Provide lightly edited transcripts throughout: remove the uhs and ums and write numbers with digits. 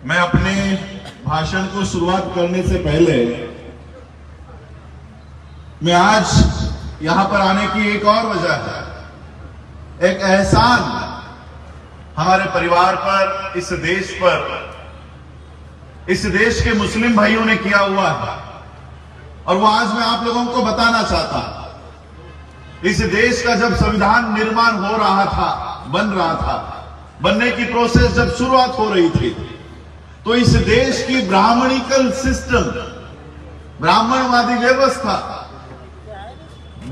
मैं अपने भाषण को शुरुआत करने से पहले मैं आज यहां पर आने की एक और वजह है, एक एहसान हमारे परिवार पर, इस देश पर, इस देश के मुस्लिम भाइयों ने किया हुआ है और वो आज मैं आप लोगों को बताना चाहता हूं। इस देश का जब संविधान निर्माण हो रहा था, बन रहा था, बनने की प्रोसेस जब शुरुआत हो रही थी, तो इस देश की ब्राह्मणिकल सिस्टम, ब्राह्मणवादी व्यवस्था,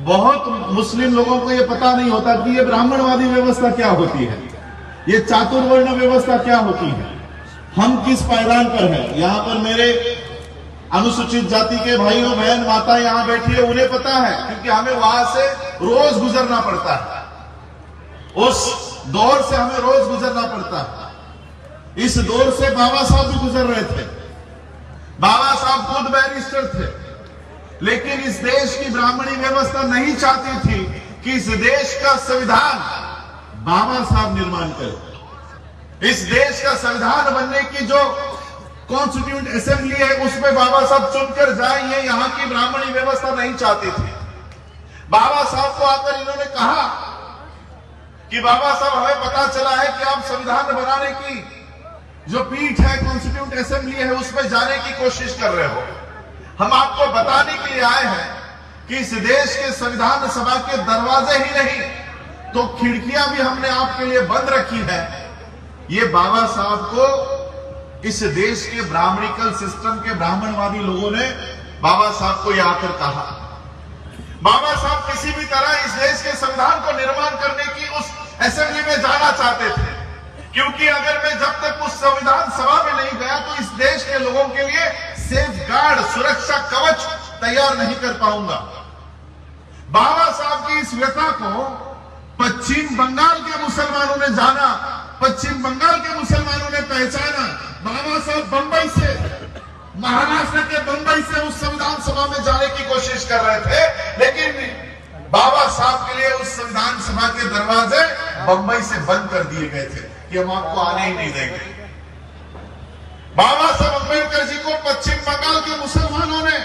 बहुत मुस्लिम लोगों को यह पता नहीं होता कि यह ब्राह्मणवादी व्यवस्था क्या होती है, ये चातुर्वर्ण व्यवस्था क्या होती है, हम किस पायदान पर हैं। यहां पर मेरे अनुसूचित जाति के भाइयों बहन माता यहां बैठी है, उन्हें पता है, क्योंकि हमें वहां से रोज गुजरना पड़ता है, उस दौर से हमें रोज गुजरना पड़ता है। इस दौर से बाबा साहब भी गुजर रहे थे, बाबा साहब खुद बैरिस्टर थे, लेकिन इस देश की ब्राह्मणी व्यवस्था नहीं चाहती थी कि इस देश का संविधान बाबा साहब निर्माण करें। इस देश का संविधान बनने की जो कॉन्स्टिट्यूंट असेंबली है, उसमें बाबा साहब चुनकर जाए, ये यहां की ब्राह्मणी व्यवस्था नहीं चाहती थी। बाबा साहब को आकर इन्होंने कहा कि बाबा साहब, हमें पता चला है कि आप संविधान बनाने की जो पीठ है, कॉन्स्टिट्यूंट असेंबली है, उसमें जाने की कोशिश कर रहे हो। हम आपको बताने के लिए आए हैं कि इस देश के संविधान सभा के दरवाजे ही नहीं तो खिड़कियां भी हमने आपके लिए बंद रखी है। ये बाबा साहब को इस देश के ब्राह्मणिकल सिस्टम के ब्राह्मणवादी लोगों ने बाबा साहब को यह आकर कहा। बाबा साहब किसी भी तरह इस देश के संविधान को निर्माण करने की उस असेंबली में जाना चाहते थे, क्योंकि अगर मैं जब तक उस संविधान सभा में नहीं गया तो इस देश के लोगों के लिए सेफ गार्ड, सुरक्षा कवच तैयार नहीं कर पाऊंगा। बाबा साहब की इस व्यथा को पश्चिम बंगाल के मुसलमानों ने जाना, पश्चिम बंगाल के मुसलमानों ने पहचाना। बाबा साहब बंबई से, महाराष्ट्र के बंबई से उस संविधान सभा में जाने की कोशिश कर रहे थे, लेकिन बाबा साहब के लिए उस संविधान सभा के दरवाजे बंबई से बंद कर दिए गए थे कि हम आपको आने ही नहीं देंगे। बाबा साहब अम्बेडकर जी को पश्चिम बंगाल के मुसलमानों ने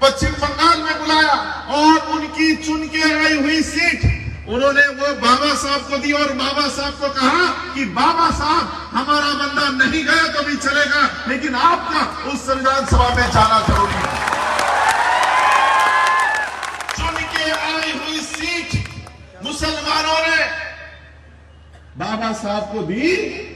पश्चिम बंगाल में बुलाया और उनकी चुन के आई हुई सीट उन्होंने वो बाबा साहब को दी और बाबा साहब को कहा कि बाबा साहब, हमारा बंदा नहीं गया तो भी चलेगा, लेकिन आपका उस संविधान सभा में जाना जरूरी है। चुन के आई हुई सीट मुसलमानों ने बाबा साहब को दी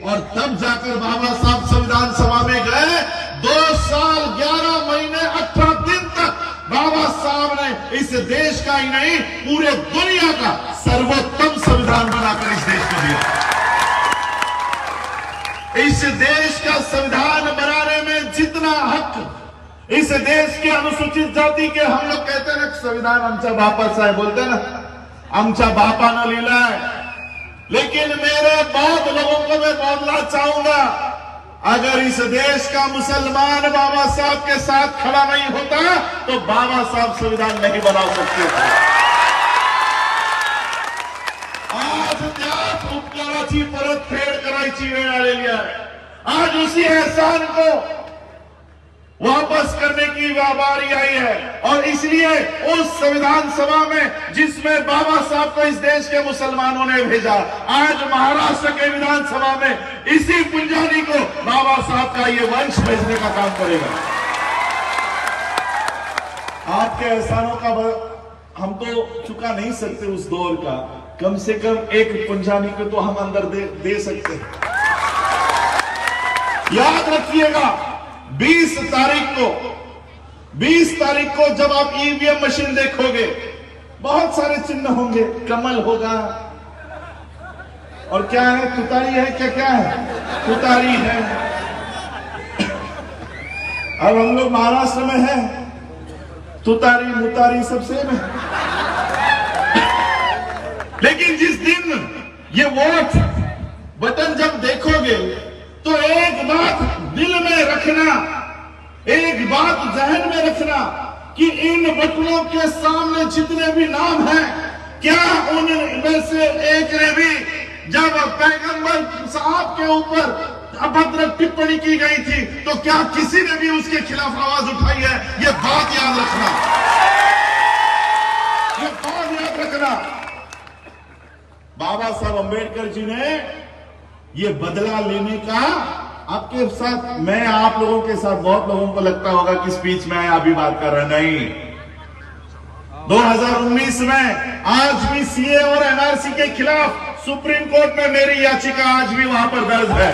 और तब जाकर बाबा साहब संविधान सभा में गए। 2 साल 11 महीने 18 दिन तक बाबा साहब ने इस देश का ही नहीं, पूरे दुनिया का सर्वोत्तम संविधान बनाकर इस देश को दिया। इस देश का संविधान बनाने में जितना हक इस देश के अनुसूचित जाति के, हम लोग कहते ना संविधान आमच्या बापाचा है, बोलते ना आमच्या बापानं लिहिला है, लेकिन मेरे बहुत लोगों को मैं बोलना चाहूंगा, अगर इस देश का मुसलमान बाबा साहब के साथ खड़ा नहीं होता तो बाबा साहब संविधान नहीं बना सकते थे। आज त्याच उपकाराची परतफेड करायची वेळ आलेली आहे। आज उसी एहसान को वापस करने की बारी आई है और इसलिए उस संविधान सभा में जिसमें बाबा साहब को इस देश के मुसलमानों ने भेजा, आज महाराष्ट्र के विधानसभा में इसी पुंजानी को बाबा साहब का ये वंश भेजने का काम करेगा। आपके एहसानों का हम तो चुका नहीं सकते उस दौर का, कम से कम एक पुंजानी को तो हम अंदर दे सकते हैं। याद रखिएगा, 20 तारीख को जब आप ईवीएम मशीन देखोगे, बहुत सारे चिन्ह होंगे, कमल होगा और क्या है, तुतारी है, क्या है, तुतारी है। अब हम लोग महाराष्ट्र में हैं, तुतारी मुतारी सब सेम है। लेकिन जिस दिन ये वोट बटन जब देखोगे तो एक बात दिल में रखना, एक बात जहन में रखना कि इन बटनों के सामने जितने भी नाम हैं, क्या उनमें से एक ने भी जब पैगंबर साहब के ऊपर अभद्र टिप्पणी की गई थी, तो क्या किसी ने भी उसके खिलाफ आवाज उठाई है? ये बात याद रखना, ये बात याद रखना। बाबा साहब अंबेडकर जी ने ये बदला लेने का आपके साथ, मैं आप लोगों के साथ, बहुत लोगों को लगता होगा कि स्पीच में अभी बात कर रहा, नहीं। 2019 में आज भी सीए और एनआरसी के खिलाफ सुप्रीम कोर्ट में मेरी याचिका आज भी वहां पर दर्ज है।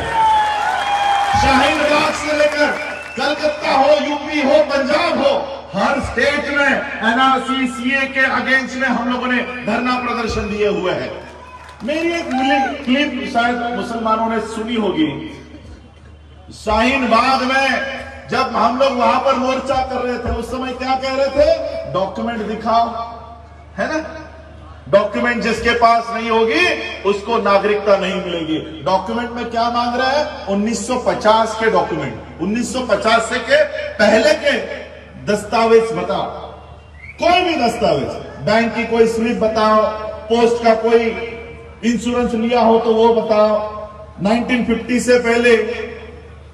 शाहीन बाग से लेकर कलकत्ता हो, यूपी हो, पंजाब हो, हर स्टेट में एनआरसी सीए के अगेंस्ट में हम लोगों ने धरना प्रदर्शन दिए हुए हैं। मेरी एक क्लिप शायद मुसलमानों ने सुनी होगी। शाहीन बाग में जब हम लोग वहां पर मोर्चा कर रहे थे, उस समय क्या कह रहे थे? डॉक्यूमेंट दिखाओ, है ना? डॉक्यूमेंट जिसके पास नहीं होगी उसको नागरिकता नहीं मिलेगी। डॉक्यूमेंट में क्या मांग रहा है? 1950 के डॉक्यूमेंट, 1950 से के पहले के दस्तावेज बताओ, कोई भी दस्तावेज, बैंक की कोई स्लिप बताओ, पोस्ट का कोई इंश्योरेंस लिया हो तो वो बताओ, 1950 से पहले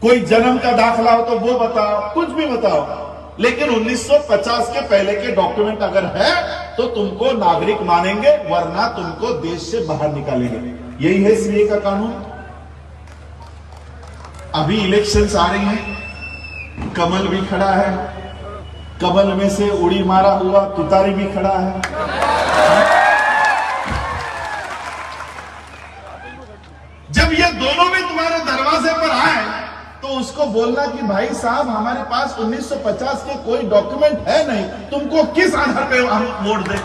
कोई जन्म का दाखला हो तो वो बताओ, कुछ भी बताओ। लेकिन 1950 के पहले के डॉक्यूमेंट अगर है तो तुमको नागरिक मानेंगे, वरना तुमको देश से बाहर निकालेंगे। यही है सीए का कानून। अभी इलेक्शंस आ रही हैं, कमल भी खड़ा है, कमल में से उड़ी मारा हुआ तुतारी भी खड़ा है। जब ये दोनों भी तुम्हारे दरवाजे पर आए तो उसको बोलना कि भाई साहब हमारे पास 1950 के कोई डॉक्यूमेंट है नहीं, तुमको किस आधार पे हम वोट दें?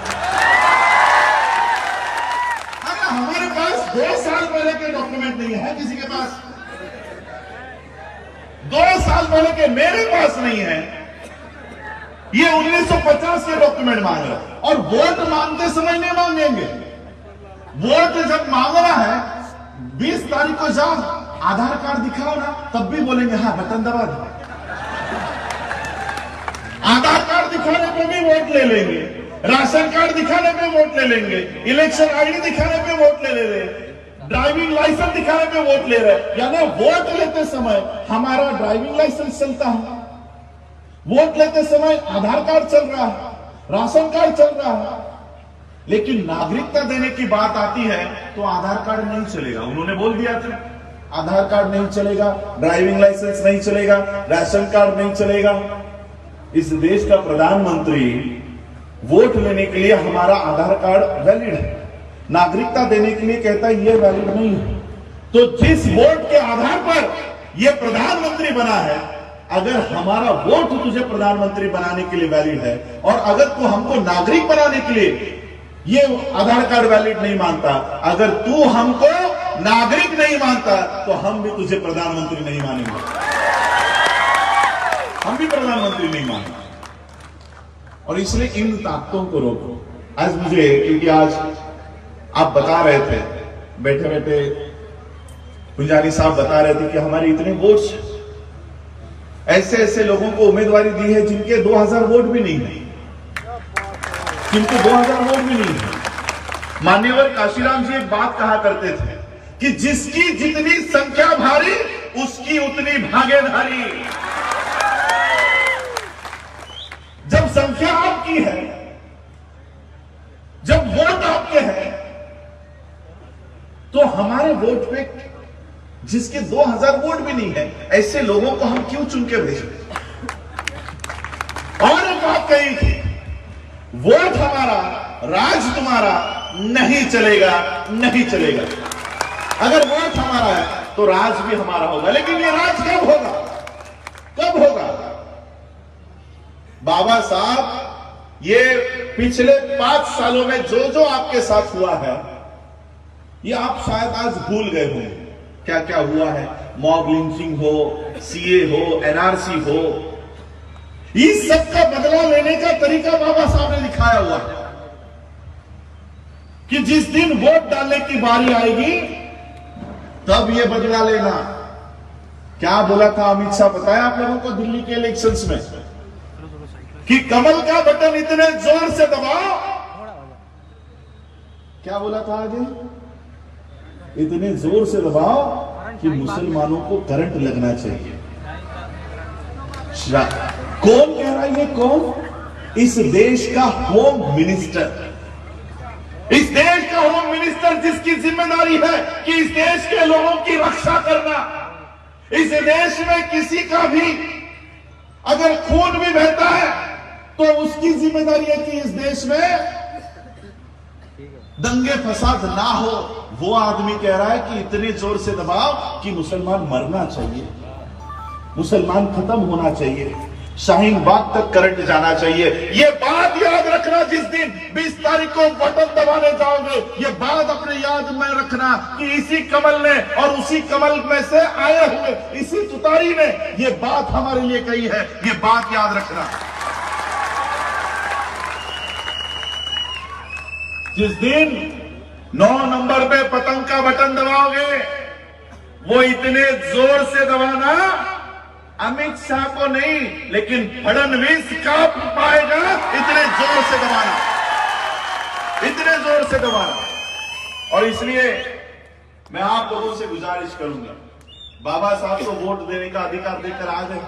अरे हमारे पास 2 साल पहले के डॉक्यूमेंट नहीं है, किसी के पास 2 साल पहले के मेरे पास नहीं है, ये 1950 के डॉक्यूमेंट मांग रहा है। और वोट मांगते समय नहीं मांगेंगे, वोट जब मांगना है 20 तारीख को जाओ, आधार कार्ड दिखाओ ना, तब भी बोलेंगे हाँ बटन दबा दो। आधार कार्ड दिखाने पे भी वोट ले लेंगे, राशन कार्ड दिखाने पे वोट ले लेंगे, इलेक्शन आईडी दिखाने पे वोट ले ले, ड्राइविंग लाइसेंस दिखाने पे वोट ले रहे। यानी वोट लेते समय हमारा ड्राइविंग लाइसेंस चलता है, वोट लेते समय आधार कार्ड चल रहा है, राशन कार्ड चल रहा है, लेकिन नागरिकता देने की बात आती है तो आधार कार्ड नहीं चलेगा। उन्होंने बोल दिया था आधार कार्ड नहीं चलेगा, ड्राइविंग लाइसेंस नहीं चलेगा, राशन कार्ड नहीं चलेगा। इस देश का प्रधानमंत्री वोट लेने के लिए हमारा आधार कार्ड वैलिड है, नागरिकता देने के लिए कहता है ये वैलिड नहीं है। तो जिस वोट के आधार पर यह प्रधानमंत्री बना है, अगर हमारा वोट तुझे प्रधानमंत्री बनाने के लिए वैलिड है और अगर तू हमको नागरिक बनाने के लिए ये आधार कार्ड वैलिड नहीं मानता, अगर तू हमको नागरिक नहीं मानता तो हम भी तुझे प्रधानमंत्री नहीं मानेंगे, हम भी प्रधानमंत्री नहीं मानेंगे। और इसलिए इन ताकतों को रोको। आज मुझे, क्योंकि आज आप बता रहे थे, बैठे बैठे पुंजारी साहब बता रहे थे कि हमारे इतने वोट्स, ऐसे ऐसे लोगों को उम्मीदवारी दी है जिनके 2000 वोट भी नहीं है, जिनके 2000 वोट भी नहीं है। मान्यवर काशीराम जी एक बात कहा करते थे कि जिसकी जितनी संख्या भारी उसकी उतनी भागीदारी। जब संख्या आपकी है, जब वोट आपके हैं, तो हमारे वोट पे जिसके 2000 वोट भी नहीं है, ऐसे लोगों को हम क्यों चुन के भेजें? और एक बात कही थी, वोट हमारा, राज तुम्हारा नहीं चलेगा, नहीं चलेगा। अगर वोट हमारा है तो राज भी हमारा होगा, लेकिन ये राज कब होगा? कब होगा? बाबा साहब, ये पिछले 5 सालों में जो जो आपके साथ हुआ है, ये आप शायद आज भूल गए होंगे। क्या क्या हुआ है? मॉब लिंचिंग हो, सीए हो, एनआरसी हो, इस सब का बदला लेने का तरीका बाबा साहब ने दिखाया हुआ है कि जिस दिन वोट डालने की बारी आएगी तब ये बदला लेना। क्या बोला था अमित शाह, बताया आप लोगों को दिल्ली के इलेक्शंस में कि कमल का बटन इतने जोर से दबाओ। क्या बोला था आगे? इतने जोर से दबाओ कि मुसलमानों को करंट लगना चाहिए। कौन कह रहा है ये? कौन? इस देश का होम मिनिस्टर, इस देश का होम मिनिस्टर जिसकी जिम्मेदारी है कि इस देश के लोगों की रक्षा करना। इस देश में किसी का भी अगर खून भी बहता है तो उसकी जिम्मेदारी है कि इस देश में दंगे फसाद ना हो। वो आदमी कह रहा है कि इतने जोर से दबाव कि मुसलमान मरना चाहिए, मुसलमान खत्म होना चाहिए, शाहीन बाग तक करंट जाना चाहिए। ये बात याद रखना, जिस दिन 20 तारीख को बटन दबाने जाओगे, ये बात अपने याद में रखना कि इसी कमल ने और उसी कमल में से आए हुए इसी तुतारी ने ये बात हमारे लिए कही है। ये बात याद रखना। जिस दिन 9 नंबर पे पतंग का बटन दबाओगे, वो इतने जोर से दबाना अमित शाह को नहीं, लेकिन फडणवीस कांप पाएगा। इतने जोर से दबाना, इतने जोर से दबाना। और इसलिए मैं आप लोगों से गुजारिश करूंगा, बाबा साहब को वोट देने का अधिकार देकर आ गए।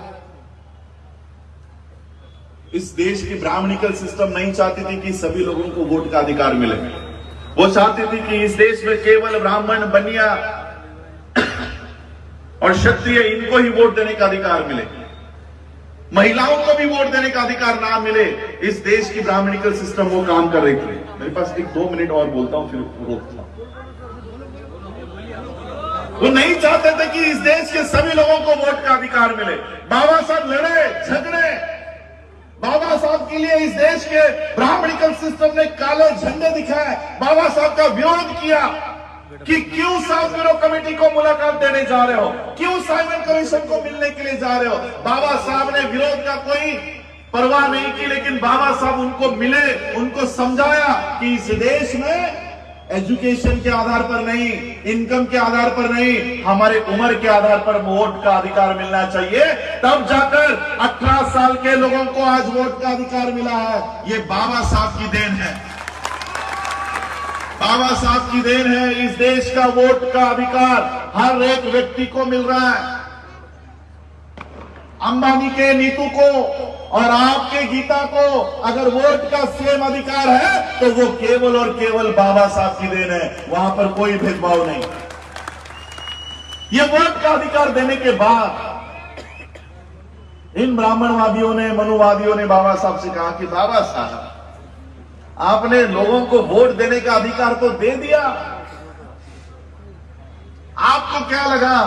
इस देश की ब्राह्मणिकल सिस्टम नहीं चाहती थी कि सभी लोगों को वोट का अधिकार मिले। वो चाहती थी कि इस देश में केवल ब्राह्मण, बनिया और क्षत्रिय, इनको ही वोट देने का अधिकार मिले, महिलाओं को भी वोट देने का अधिकार ना मिले। इस देश की ब्राह्मणिकल सिस्टम वो काम कर रही थी। मेरे पास 1-2 मिनट और बोलता हूं, फिर रोकता हूं। वो नहीं चाहते थे कि इस देश के सभी लोगों को वोट का अधिकार मिले। बाबा साहब लड़े, झगड़े। बाबा साहब के लिए इस देश के ब्राह्मणिकल सिस्टम ने काले झंडे दिखाए, बाबा साहब का विरोध किया कि क्यों साउथ ब्यूरो कमेटी को मुलाकात देने जा रहे हो, क्यों साइमन कमीशन को मिलने के लिए जा रहे हो। बाबा साहब ने विरोध का कोई परवाह नहीं की, लेकिन बाबा साहब उनको मिले, उनको समझाया कि इस देश में एजुकेशन के आधार पर नहीं, इनकम के आधार पर नहीं, हमारे उम्र के आधार पर वोट का अधिकार मिलना चाहिए। तब जाकर 18 साल के लोगों को आज वोट का अधिकार मिला है। ये बाबा साहब की देन है, बाबा साहब की देन है। इस देश का वोट का अधिकार हर एक व्यक्ति को मिल रहा है। अंबानी के नीतू को और आपके गीता को अगर वोट का सेम अधिकार है तो वो केवल और केवल बाबा साहब की देन है। वहां पर कोई भेदभाव नहीं। ये वोट का अधिकार देने के बाद इन ब्राह्मणवादियों ने, मनुवादियों ने बाबा साहब से कहा कि बाबा साहब, आपने लोगों को वोट देने का अधिकार तो दे दिया, आपको क्या लगा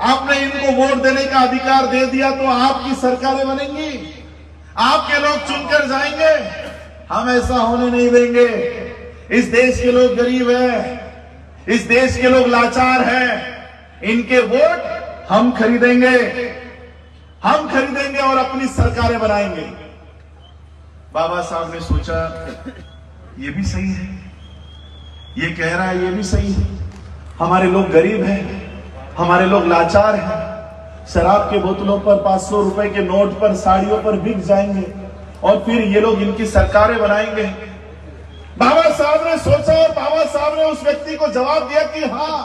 आपने इनको वोट देने का अधिकार दे दिया तो आपकी सरकारें बनेंगी, आपके लोग चुनकर जाएंगे? हम ऐसा होने नहीं देंगे। इस देश के लोग गरीब हैं, इस देश के लोग लाचार हैं, इनके वोट हम खरीदेंगे, हम खरीदेंगे और अपनी सरकारें बनाएंगे। बाबा साहब ने सोचा ये भी सही है, ये कह रहा है ये भी सही है। हमारे लोग गरीब हैं, हमारे लोग लाचार हैं, शराब के बोतलों पर 500 रुपए के नोट पर, साड़ियों पर बिक जाएंगे और फिर ये लोग इनकी सरकारें बनाएंगे। बाबा साहब ने सोचा और बाबा साहब ने उस व्यक्ति को जवाब दिया कि हाँ,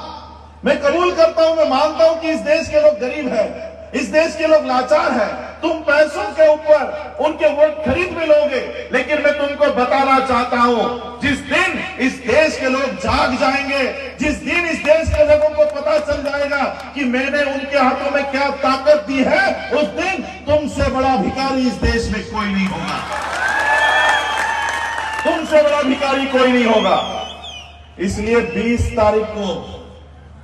मैं कबूल करता हूं, मैं मानता हूं कि इस देश के लोग गरीब हैं, इस देश के लोग लाचार हैं। तुम पैसों के ऊपर उनके वोट खरीद भी लोगे, लेकिन मैं तुमको बताना चाहता हूं, जिस दिन इस देश के लोग जाग जाएंगे, जिस दिन इस देश के लोगों को पता चल जाएगा कि मैंने उनके हाथों में क्या ताकत दी है, उस दिन तुमसे बड़ा भिखारी इस देश में कोई नहीं होगा, तुमसे बड़ा भिखारी कोई नहीं होगा। इसलिए 20 तारीख को,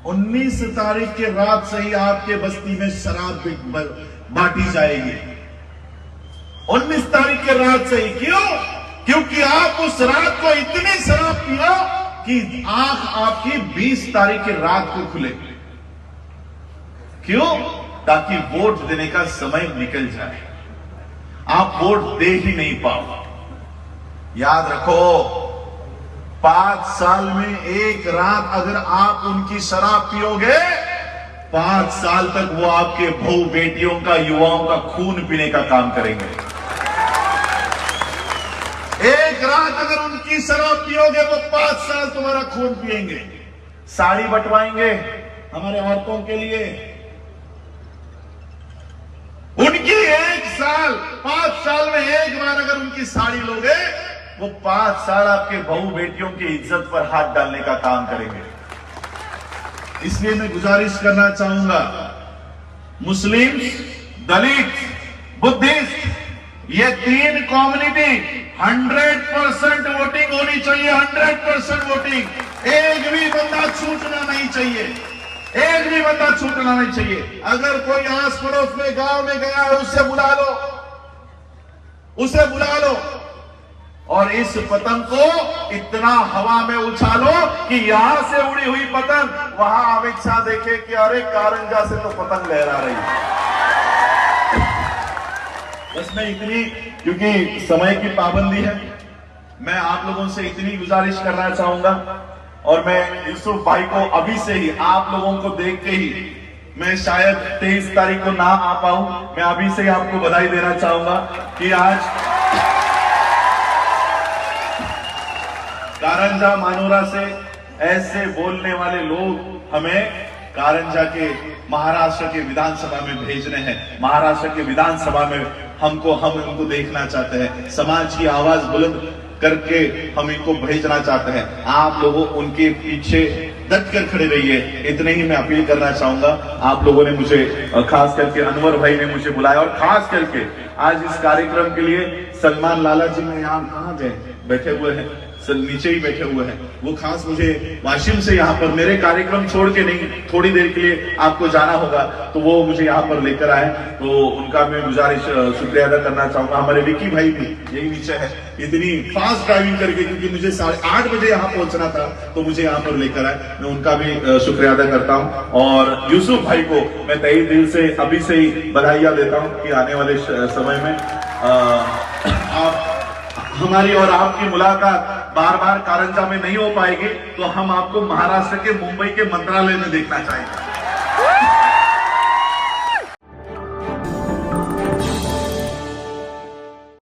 19 तारीख के रात से ही आपके बस्ती में शराब बांटी जाएगी। 19 तारीख के रात से ही। क्यों? क्योंकि आप उस रात को इतनी शराब पियो कि आंख आपकी 20 तारीख की रात को खुले। क्यों? ताकि वोट देने का समय निकल जाए, आप वोट दे ही नहीं पाओ। याद रखो, 5 साल में एक रात अगर आप उनकी शराब पियोगे, 5 साल तक वो आपके बहु बेटियों का, युवाओं का खून पीने का काम करेंगे। एक रात अगर उनकी शराब पियोगे, वो 5 साल तुम्हारा खून पिएंगे। साड़ी बंटवाएंगे, हमारे औरतों के लिए। उनकी 5 साल में एक बार अगर उनकी साड़ी लोगे, वो 5 साल आपके बहू बेटियों की इज्जत पर हाथ डालने का काम करेंगे। इसलिए मैं गुजारिश करना चाहूंगा, मुस्लिम, दलित, बुद्धिस्ट, ये 3 कम्युनिटी 100% वोटिंग होनी चाहिए। 100% वोटिंग। एक भी बंदा छूटना नहीं चाहिए। एक भी बंदा छूटना नहीं चाहिए। अगर कोई आस पड़ोस में गांव में गया है, उससे बुला लो, उसे बुला लो, और इस पतंग को इतना हवा में उछालो कि यहां से उड़ी हुई पतंग वहां अमित शाह देखे कि अरे कारंजा से तो पतंग लहरा रही है। बस मैं इतनी, क्योंकि समय की पाबंदी है, मैं आप लोगों से इतनी गुजारिश करना चाहूंगा, और मैं यूसुफ भाई को अभी से ही, आप लोगों को देख के ही, मैं शायद 23 तारीख को ना आ पाऊं, मैं अभी से ही आपको बधाई देना चाहूंगा कि आज कारंजा मानोरा से ऐसे बोलने वाले लोग हमें कारंजा के महाराष्ट्र के विधानसभा में भेजने हैं। महाराष्ट्र के विधानसभा में हम उनको देखना चाहते हैं। समाज की आवाज बुलंद करके हम इनको भेजना चाहते हैं। आप लोगों उनके पीछे डट कर खड़े रहिए, इतने ही मैं अपील करना चाहूंगा। आप लोगों ने मुझे, खास करके अनवर भाई ने मुझे बुलाया, और खास करके आज इस कार्यक्रम के लिए सलमान लाला जी में यहाँ कहाँ गए, बैठे हुए हैं, नीचे ही बैठे हुए हैं, वो खास मुझे वाशिम से यहाँ पर, मेरे कार्यक्रम छोड़ के नहीं, थोड़ी देर के लिए आपको जाना होगा, तो वो मुझे यहाँ पर लेकर आए, तो उनका मैं गुजारिश, शुक्रिया अदा करना चाहूंगा। हमारे विक्की भाई भी यही नीचे है, इतनी फास्ट ड्राइविंग करके, क्योंकि मुझे 8:30 बजे यहाँ पहुंचना था, तो मुझे यहाँ पर लेकर आए, मैं उनका भी शुक्रिया अदा करता हूँ। और यूसुफ भाई को मैं तहे दिल से अभी से ही बधाइयां देता हूँ कि आने वाले समय में आप, हमारी और आपकी मुलाकात बार बार कारंजा में नहीं हो पाएगी, तो हम आपको महाराष्ट्र के मुंबई के मंत्रालय में देखना चाहेंगे।